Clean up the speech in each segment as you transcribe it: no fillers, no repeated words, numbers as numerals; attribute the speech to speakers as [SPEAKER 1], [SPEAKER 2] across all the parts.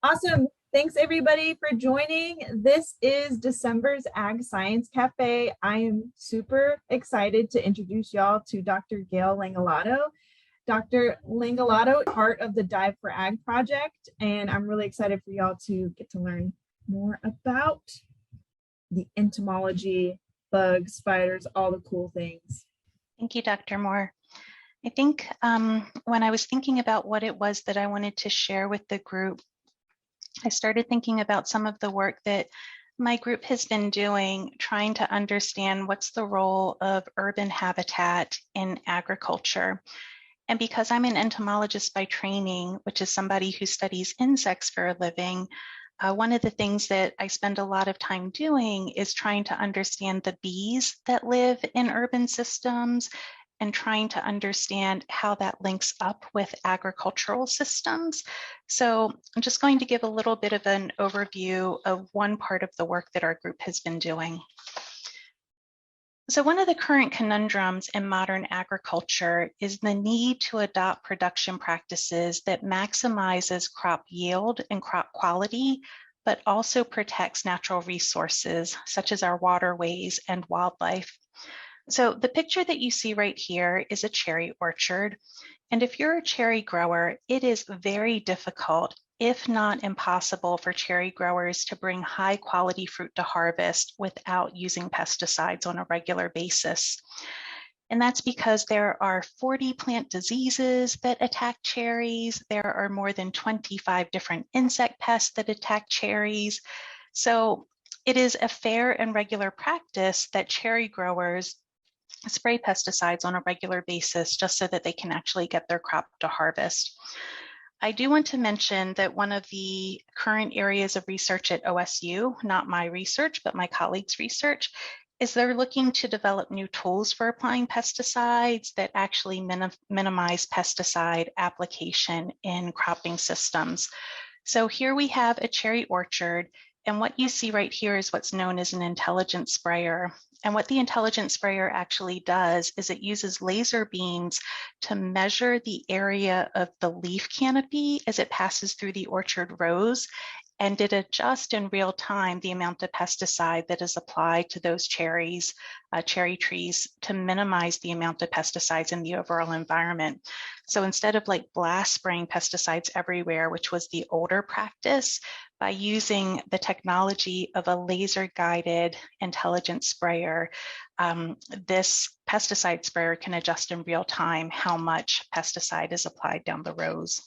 [SPEAKER 1] Awesome. Thanks everybody for joining. This is December's Ag Science Cafe. I am super excited to introduce y'all to Dr. Gail Langellotto. Dr. Langellotto is part of the Dive for Ag project, and I'm really excited for y'all to get to learn more about the entomology, bugs, spiders, all the cool things.
[SPEAKER 2] Thank you, Dr. Moore. I think when I was thinking about what it was that I wanted to share with the group, I started thinking about some of the work that my group has been doing, trying to understand what's the role of urban habitat in agriculture. And because I'm an entomologist by training, which is somebody who studies insects for a living, one of the things that I spend a lot of time doing is trying to understand the bees that live in urban systems and trying to understand how that links up with agricultural systems. So I'm just going to give a little bit of an overview of one part of the work that our group has been doing. So one of the current conundrums in modern agriculture is the need to adopt production practices that maximizes crop yield and crop quality, but also protects natural resources such as our waterways and wildlife. So the picture that you see right here is a cherry orchard. And if you're a cherry grower, it is very difficult, if not impossible, for cherry growers to bring high quality fruit to harvest without using pesticides on a regular basis. And that's because there are 40 plant diseases that attack cherries. There are more than 25 different insect pests that attack cherries. So it is a fair and regular practice that cherry growers spray pesticides on a regular basis just so that they can actually get their crop to harvest. I do want to mention that one of the current areas of research at OSU, not my research, but my colleagues' research, is they're looking to develop new tools for applying pesticides that actually minimize pesticide application in cropping systems. So here we have a cherry orchard, and what you see right here is what's known as an intelligent sprayer. And what the intelligent sprayer actually does is it uses laser beams to measure the area of the leaf canopy as it passes through the orchard rows, and it adjusts in real time the amount of pesticide that is applied to those cherry trees to minimize the amount of pesticides in the overall environment. So instead of like blast spraying pesticides everywhere, which was the older practice, by using the technology of a laser-guided intelligent sprayer, this pesticide sprayer can adjust in real time how much pesticide is applied down the rows.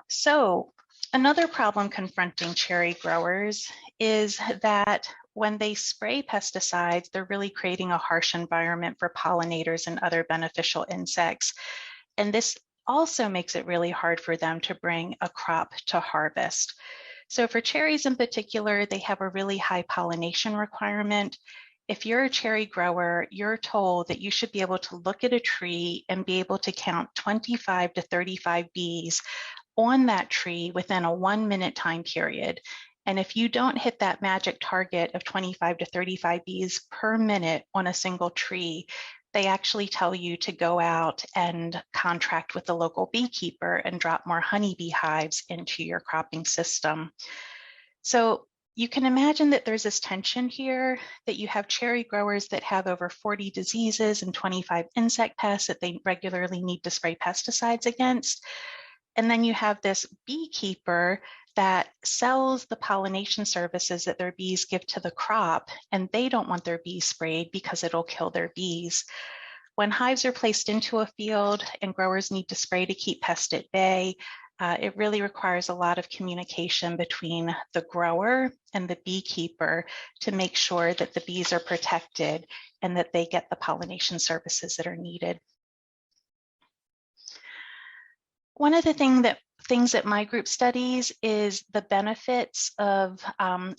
[SPEAKER 2] So another problem confronting cherry growers is that when they spray pesticides, they're really creating a harsh environment for pollinators and other beneficial insects. And this also makes it really hard for them to bring a crop to harvest. So for cherries in particular, they have a really high pollination requirement. If you're a cherry grower, you're told that you should be able to look at a tree and be able to count 25 to 35 bees on that tree within a 1-minute time period. And if you don't hit that magic target of 25 to 35 bees per minute on a single tree, they actually tell you to go out and contract with the local beekeeper and drop more honeybee hives into your cropping system. So you can imagine that there's this tension here, that you have cherry growers that have over 40 diseases and 25 insect pests that they regularly need to spray pesticides against. And then you have this beekeeper that sells the pollination services that their bees give to the crop, and they don't want their bees sprayed because it'll kill their bees. When hives are placed into a field and growers need to spray to keep pests at bay, it really requires a lot of communication between the grower and the beekeeper to make sure that the bees are protected and that they get the pollination services that are needed. One of the things that my group studies is the benefits of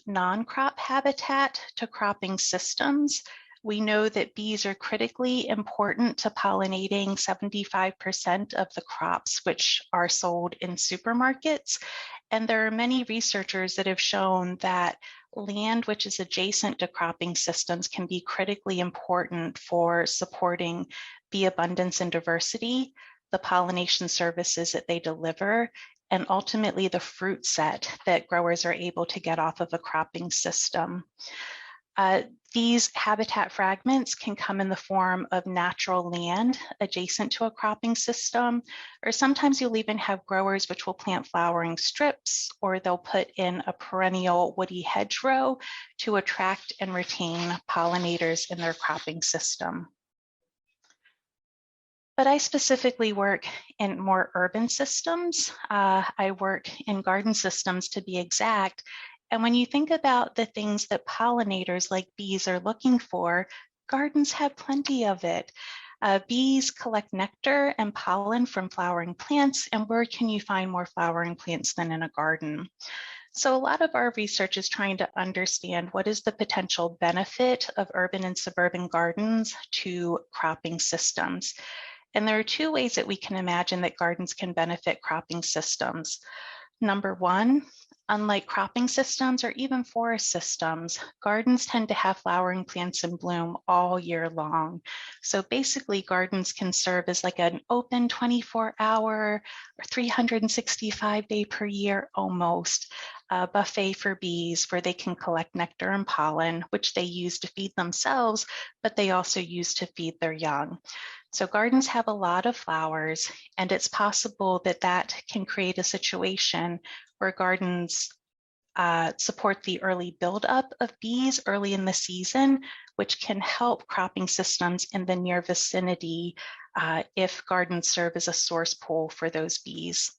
[SPEAKER 2] non-crop habitat to cropping systems. We know that bees are critically important to pollinating 75% of the crops which are sold in supermarkets. And there are many researchers that have shown that land which is adjacent to cropping systems can be critically important for supporting bee abundance and diversity, the pollination services that they deliver, and ultimately the fruit set that growers are able to get off of a cropping system. These habitat fragments can come in the form of natural land adjacent to a cropping system, or sometimes you'll even have growers which will plant flowering strips, or they'll put in a perennial woody hedgerow to attract and retain pollinators in their cropping system. But I specifically work in more urban systems. I work in garden systems, to be exact. And when you think about the things that pollinators like bees are looking for, gardens have plenty of it. Bees collect nectar and pollen from flowering plants, and where can you find more flowering plants than in a garden? So a lot of our research is trying to understand what is the potential benefit of urban and suburban gardens to cropping systems. And there are two ways that we can imagine that gardens can benefit cropping systems. Number one, unlike cropping systems or even forest systems, gardens tend to have flowering plants in bloom all year long. So basically, gardens can serve as like an open 24-hour or 365-day per year almost buffet for bees, where they can collect nectar and pollen, which they use to feed themselves, but they also use to feed their young. So gardens have a lot of flowers, and it's possible that that can create a situation where gardens support the early buildup of bees early in the season, which can help cropping systems in the near vicinity if gardens serve as a source pool for those bees.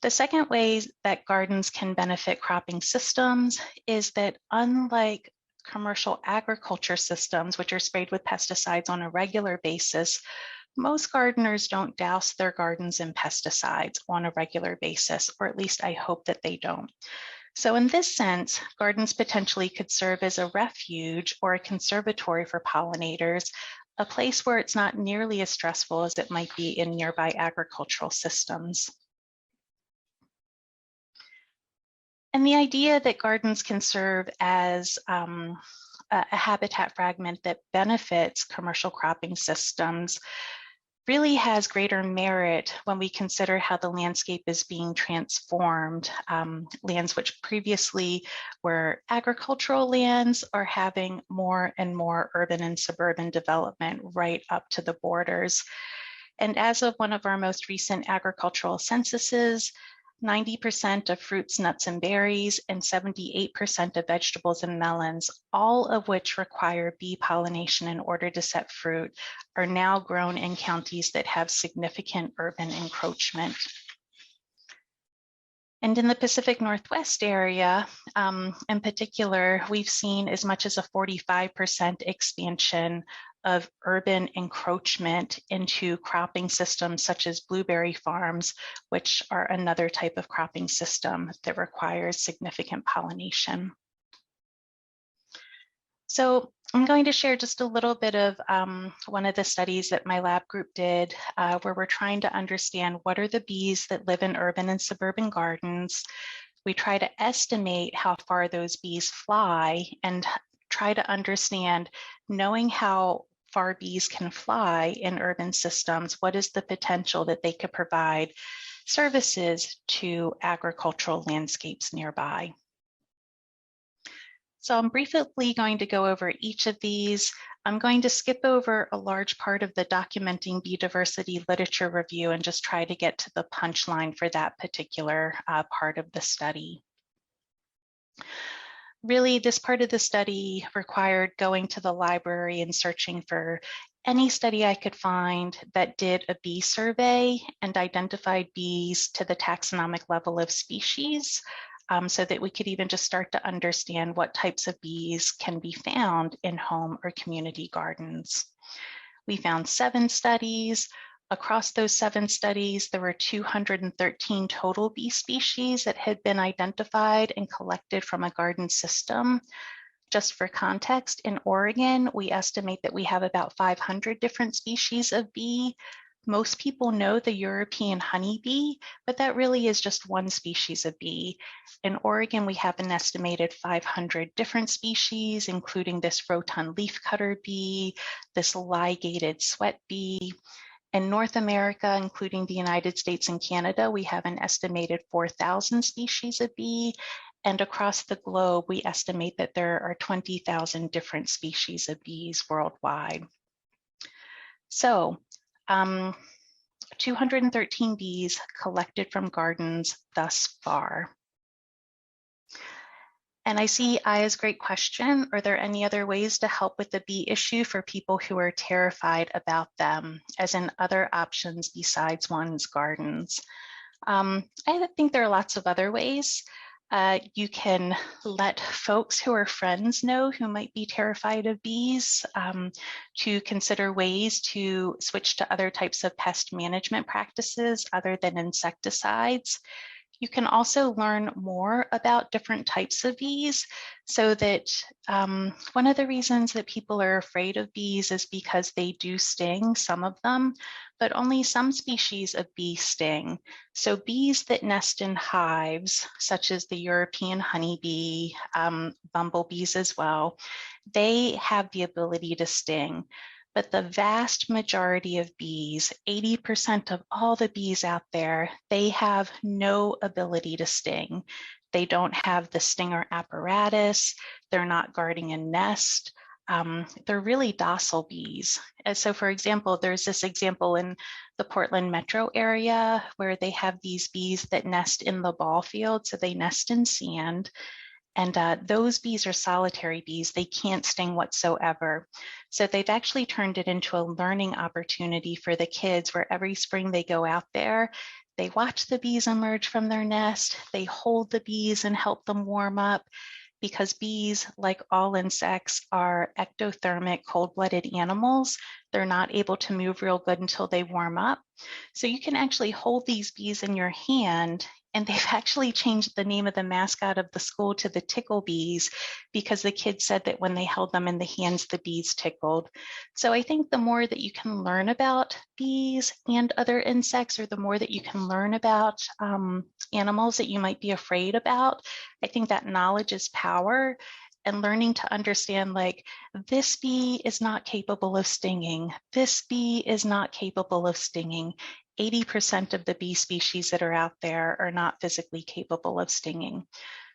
[SPEAKER 2] The second way that gardens can benefit cropping systems is that, unlike commercial agriculture systems, which are sprayed with pesticides on a regular basis, most gardeners don't douse their gardens in pesticides on a regular basis, or at least I hope that they don't. So in this sense, gardens potentially could serve as a refuge or a conservatory for pollinators, a place where it's not nearly as stressful as it might be in nearby agricultural systems. And the idea that gardens can serve as a habitat fragment that benefits commercial cropping systems really has greater merit when we consider how the landscape is being transformed. Lands which previously were agricultural lands are having more and more urban and suburban development right up to the borders. And as of one of our most recent agricultural censuses, 90% of fruits, nuts, and berries, and 78% of vegetables and melons, all of which require bee pollination in order to set fruit, are now grown in counties that have significant urban encroachment. And in the Pacific Northwest area, in particular, we've seen as much as a 45% expansion of urban encroachment into cropping systems such as blueberry farms, which are another type of cropping system that requires significant pollination. So I'm going to share just a little bit of one of the studies that my lab group did, where we're trying to understand what are the bees that live in urban and suburban gardens. We try to estimate how far those bees fly and try to understand, knowing how far bees can fly in urban systems, what is the potential that they could provide services to agricultural landscapes nearby. So I'm briefly going to go over each of these. I'm going to skip over a large part of the documenting bee diversity literature review and just try to get to the punchline for that particular part of the study. Really, this part of the study required going to the library and searching for any study I could find that did a bee survey and identified bees to the taxonomic level of species, so that we could even just start to understand what types of bees can be found in home or community gardens. We found 7 studies. Across those 7 studies, there were 213 total bee species that had been identified and collected from a garden system. Just for context, in Oregon, we estimate that we have about 500 different species of bee. Most people know the European honeybee, but that really is just one species of bee. In Oregon, we have an estimated 500 different species, including this rotund leafcutter bee, this ligated sweat bee. In North America, including the United States and Canada, we have an estimated 4,000 species of bee. And across the globe, we estimate that there are 20,000 different species of bees worldwide. So 213 bees collected from gardens thus far. And I see Aya's great question. Are there any other ways to help with the bee issue for people who are terrified about them, as in other options besides one's gardens? I think there are lots of other ways. You can let folks who are friends know who might be terrified of bees to consider ways to switch to other types of pest management practices other than insecticides. You can also learn more about different types of bees, so that one of the reasons that people are afraid of bees is because they do sting, some of them, but only some species of bee sting. So bees that nest in hives, such as the European honeybee, bumblebees as well, they have the ability to sting. But the vast majority of bees, 80% of all the bees out there, they have no ability to sting. They don't have the stinger apparatus. They're not guarding a nest. They're really docile bees. And so for example, there's this example in the Portland metro area where they have these bees that nest in the ball field. So they nest in sand. And those bees are solitary bees. They can't sting whatsoever. So they've actually turned it into a learning opportunity for the kids, where every spring they go out there, they watch the bees emerge from their nest, they hold the bees and help them warm up, because bees, like all insects, are ectothermic, cold-blooded animals. They're not able to move real good until they warm up. So you can actually hold these bees in your hand, and they've actually changed the name of the mascot of the school to the tickle bees, because the kids said that when they held them in the hands, the bees tickled. So I think the more that you can learn about bees and other insects, or the more that you can learn about animals that you might be afraid about, I think that knowledge is power. And learning to understand, like, this bee is not capable of stinging. This bee is not capable of stinging. 80% of the bee species that are out there are not physically capable of stinging.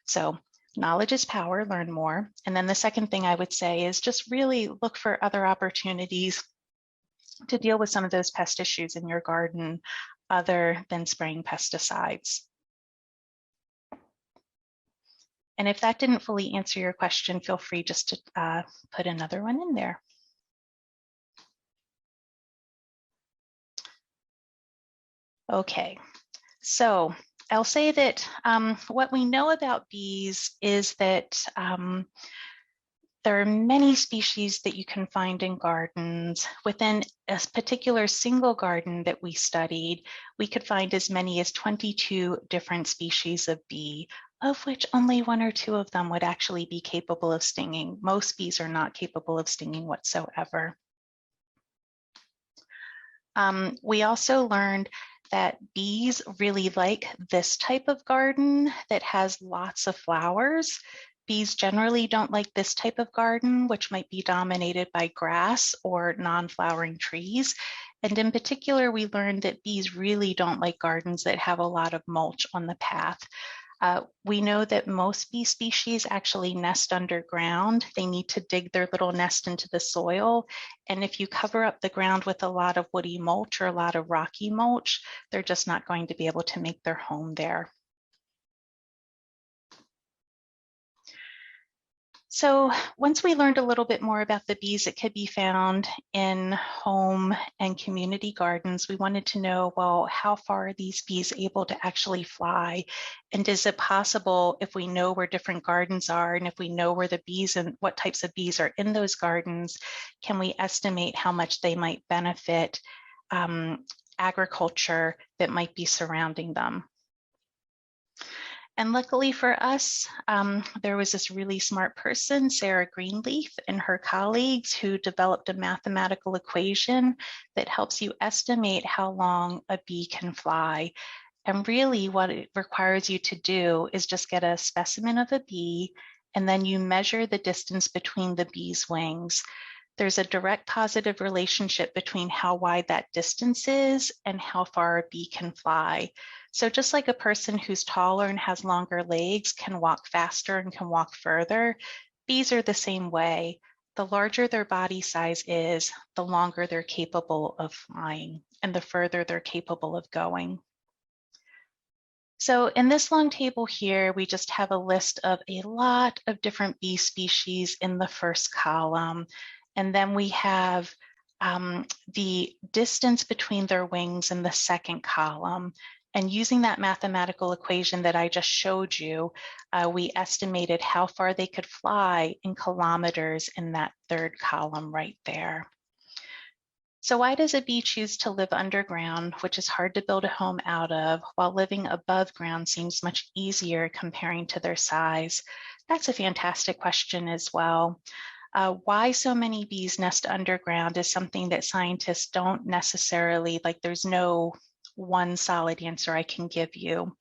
[SPEAKER 2] So knowledge is power, learn more. And then the second thing I would say is just really look for other opportunities to deal with some of those pest issues in your garden other than spraying pesticides. And if that didn't fully answer your question, feel free just to put another one in there. Okay, so I'll say that what we know about bees is that there are many species that you can find in gardens. Within a particular single garden that we studied, we could find as many as 22 different species of bee, of which only 1 or 2 of them would actually be capable of stinging. Most bees are not capable of stinging whatsoever. We also learned that bees really like this type of garden that has lots of flowers. Bees generally don't like this type of garden, which might be dominated by grass or non-flowering trees. And in particular, we learned that bees really don't like gardens that have a lot of mulch on the path. We know that most bee species actually nest underground. They need to dig their little nest into the soil. And if you cover up the ground with a lot of woody mulch or a lot of rocky mulch, they're just not going to be able to make their home there. So once we learned a little bit more about the bees that could be found in home and community gardens, we wanted to know, well, how far are these bees able to actually fly? And is it possible, if we know where different gardens are, and if we know where the bees and what types of bees are in those gardens, can we estimate how much they might benefit agriculture that might be surrounding them? And luckily for us, there was this really smart person, Sarah Greenleaf, and her colleagues, who developed a mathematical equation that helps you estimate how long a bee can fly. And really what it requires you to do is just get a specimen of a bee, and then you measure the distance between the bee's wings. There's a direct positive relationship between how wide that distance is and how far a bee can fly. So just like a person who's taller and has longer legs can walk faster and can walk further, bees are the same way. The larger their body size is, the longer they're capable of flying and the further they're capable of going. So in this long table here, we just have a list of a lot of different bee species in the first column. And then we have the distance between their wings in the second column. And using that mathematical equation that I just showed you, we estimated how far they could fly in kilometers in that third column right there. So why does a bee choose to live underground, which is hard to build a home out of, while living above ground seems much easier comparing to their size? That's a fantastic question as well. Why so many bees nest underground is something that scientists don't necessarily, like there's no one solid answer I can give you.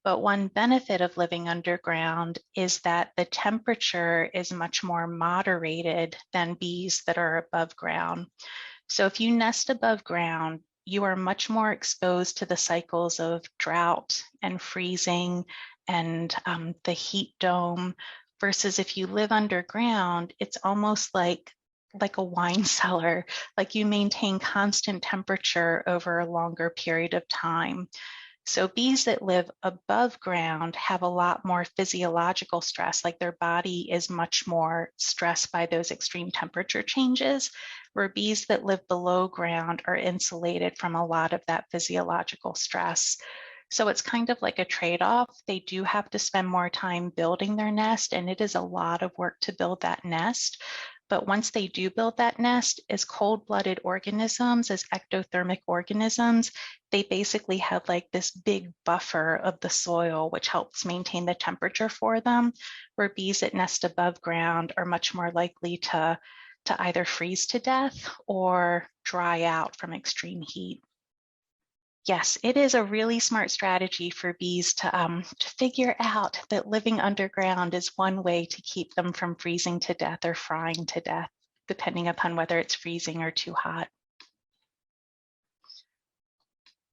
[SPEAKER 2] But one benefit of living underground is that the temperature is much more moderated than bees that are above ground. So if you nest above ground, you are much more exposed to the cycles of drought and freezing and the heat dome, versus if you live underground, it's almost like a wine cellar, like you maintain constant temperature over a longer period of time. So bees that live above ground have a lot more physiological stress, like their body is much more stressed by those extreme temperature changes, where bees that live below ground are insulated from a lot of that physiological stress. So it's kind of like a trade-off. They do have to spend more time building their nest, and it is a lot of work to build that nest. But once they do build that nest, as cold-blooded organisms, as ectothermic organisms, they basically have like this big buffer of the soil, which helps maintain the temperature for them, where bees that nest above ground are much more likely to either freeze to death or dry out from extreme heat. Yes, it is a really smart strategy for bees to figure out that living underground is one way to keep them from freezing to death or frying to death, depending upon whether it's freezing or too hot.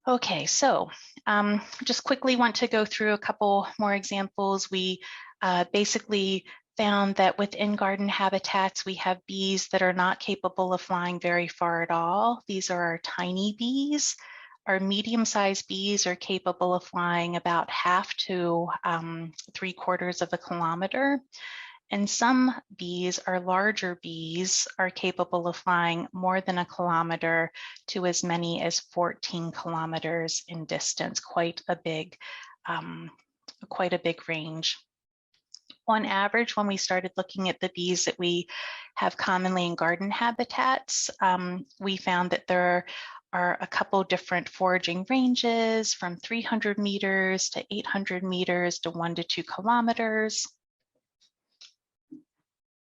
[SPEAKER 2] Okay, so just quickly want to go through a couple more examples. We basically found that within garden habitats, we have bees that are not capable of flying very far at all. These are our tiny bees. Our medium-sized bees are capable of flying about 1/2 to 3/4 of a kilometer. And some bees, our larger bees, are capable of flying more than a kilometer to as many as 14 kilometers in distance, quite a big range. On average, when we started looking at the bees that we have commonly in garden habitats, we found that there are a couple different foraging ranges from 300 meters to 800 meters to 1 to 2 kilometers.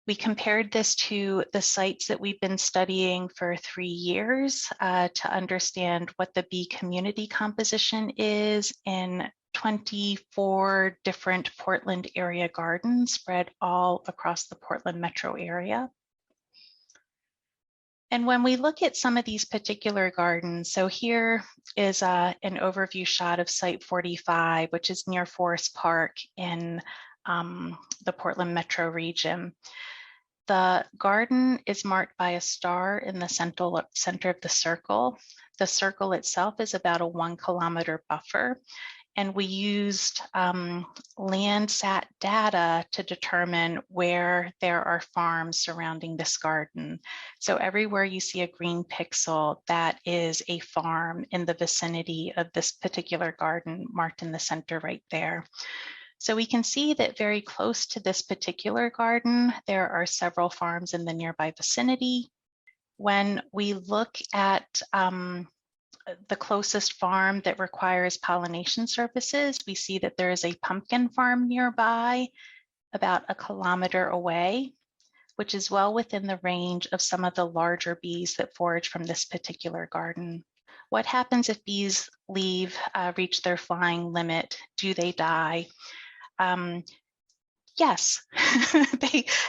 [SPEAKER 2] We compared this to the sites that we've been studying for 3 years to understand what the bee community composition is in 24 different Portland area gardens spread all across the Portland metro area. And when we look at some of these particular gardens, so here is an overview shot of Site 45, which is near Forest Park in the Portland metro region. The garden is marked by a star in the center of the circle. The circle itself is about a 1 kilometer buffer. And we used Landsat data to determine where there are farms surrounding this garden. So everywhere you see a green pixel, that is a farm in the vicinity of this particular garden marked in the center right there. So we can see that very close to this particular garden, there are several farms in the nearby vicinity. When we look at the closest farm that requires pollination services, we see that there is a pumpkin farm nearby, about 1 kilometer away, which is well within the range of some of the larger bees that forage from this particular garden. What happens if bees reach their flying limit? Do they die? Yes,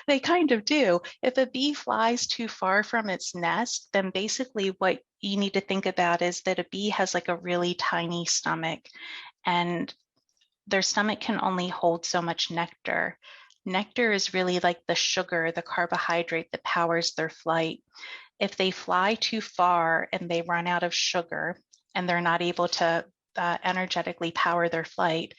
[SPEAKER 2] they kind of do. If a bee flies too far from its nest, then basically what you need to think about is that a bee has like a really tiny stomach, and their stomach can only hold so much nectar. Nectar is really like the sugar, the carbohydrate that powers their flight. If they fly too far and they run out of sugar and they're not able to energetically power their flight,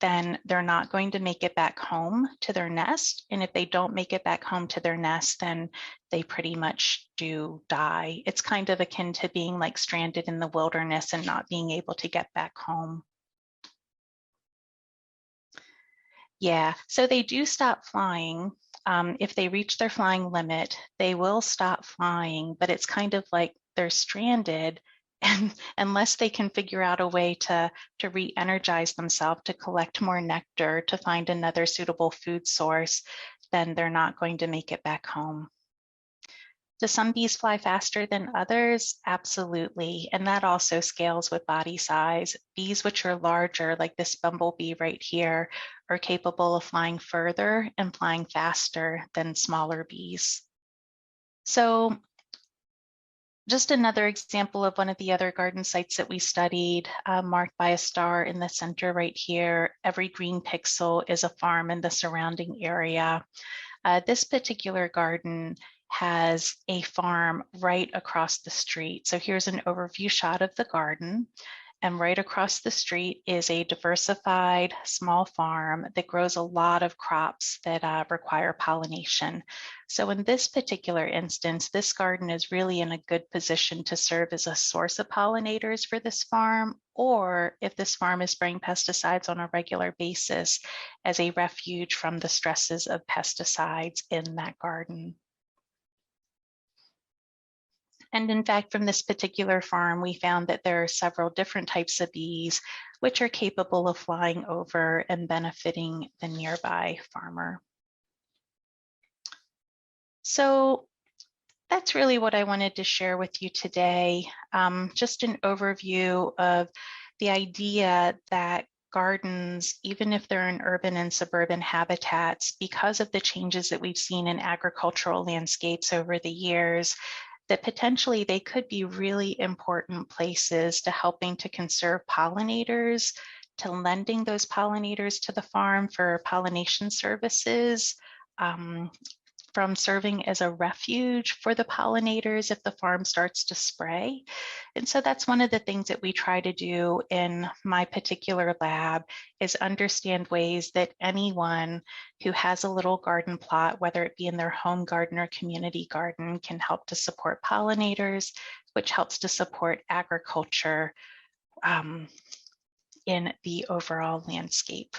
[SPEAKER 2] then they're not going to make it back home to their nest. And if they don't make it back home to their nest, then they pretty much do die. It's kind of akin to being like stranded in the wilderness and not being able to get back home. Yeah, so they do stop flying. If they reach their flying limit, they will stop flying, but it's kind of like they're stranded, and unless they can figure out a way to re-energize themselves, to collect more nectar, to find another suitable food source, then they're not going to make it back home. Do some bees fly faster than others? Absolutely. And that also scales with body size. Bees which are larger, like this bumblebee right here, are capable of flying further and flying faster than smaller bees. So just another example of one of the other garden sites that we studied, marked by a star in the center right here. Every green pixel is a farm in the surrounding area. This particular garden has a farm right across the street. So here's an overview shot of the garden. And right across the street is a diversified small farm that grows a lot of crops that require pollination. So in this particular instance, this garden is really in a good position to serve as a source of pollinators for this farm, or if this farm is spraying pesticides on a regular basis, as a refuge from the stresses of pesticides in that garden. And in fact, from this particular farm, we found that there are several different types of bees which are capable of flying over and benefiting the nearby farmer. So that's really what I wanted to share with you today. Just an overview of the idea that gardens, even if they're in urban and suburban habitats, because of the changes that we've seen in agricultural landscapes over the years, that potentially they could be really important places to helping to conserve pollinators, to lending those pollinators to the farm for pollination services, from serving as a refuge for the pollinators if the farm starts to spray. And so that's one of the things that we try to do in my particular lab, is understand ways that anyone who has a little garden plot, whether it be in their home garden or community garden, can help to support pollinators, which helps to support agriculture in the overall landscape.